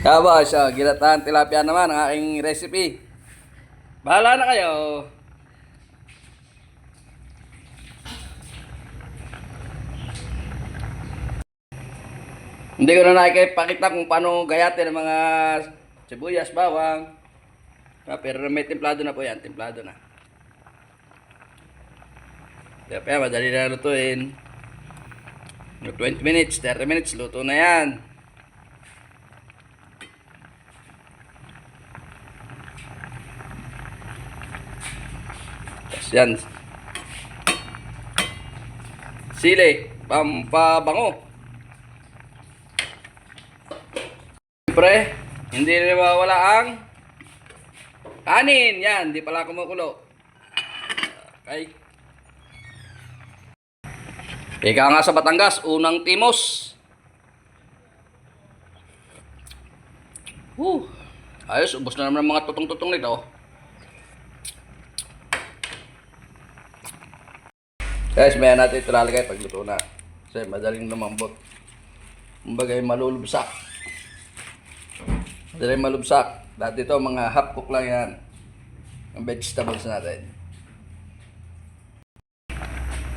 Kaba siya, ginatahan tilapia naman ang aking recipe. Bahala na kayo. Hindi ko na nakikipakita kung paano gayatin ang mga sibuyas, bawang. Pero may templado na po yan, templado na. Tilapia, madali na lutuin. 20 minutes, 30 minutes, luto na yan. Tapos yan. Sili, pampabango. Siyempre, hindi na mawala ang kanin. Yan, hindi pala kumukulo. Okay. Ika nga sa Batangas, unang timos. Ayos, ubos na naman ang mga tutong-tutong nito. Guys, maya natin ito lalagay pag luto na. Kasi madaling lumambot. Kumbaga malulubsak. Madaling malubsak. Dati ito, mga half cook lang yan. Ang vegetables natin.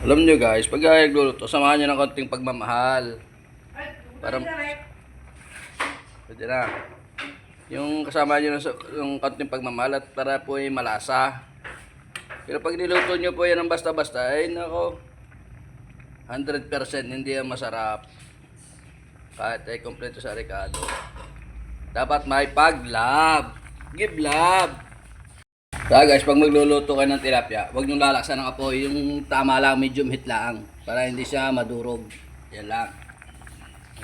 Alam nyo guys, pag nagluluto, samahan nyo ng konting pagmamahal. Para pwede na. Yung kasama nyo ng konting pagmamahal at para po ay malasa. Pero pag niluto nyo po yan ng basta-basta, ay nako, 100% hindi yan masarap. Kahit ay kompleto sa rekado. Dapat may pag-love. Give love. Kaya guys, pag magluluto kayo ng tilapia, huwag nyo lalaksan ng apoy. Yung tama lang, medium heat lang. Para hindi siya madurog. Yan lang.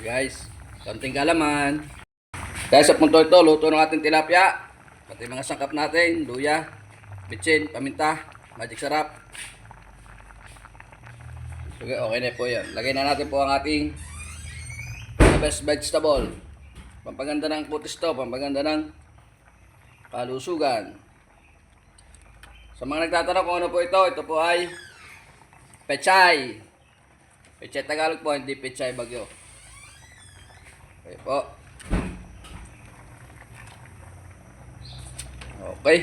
Guys, konting kalaman. Guys, sa punto ito, luto ng ating tilapia. Pati mga sangkap natin, luya, bitsin, paminta, magic sarap. Okay, okay na po yan. Lagay na natin po ang ating best vegetable. Pampaganda ng kutis to, pampaganda ng kalusugan. Sa mga nagtatanong kung ano po ito po ay pechay. Pechay Tagalog po, hindi pechay Bagyo. Okay po. Okay.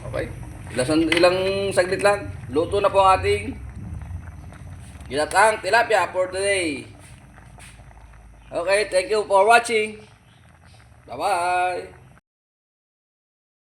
Okay. Ilang saglit lang. Luto na po ang ating ginataang tilapia for today. Okay, thank you for watching. Bye-bye.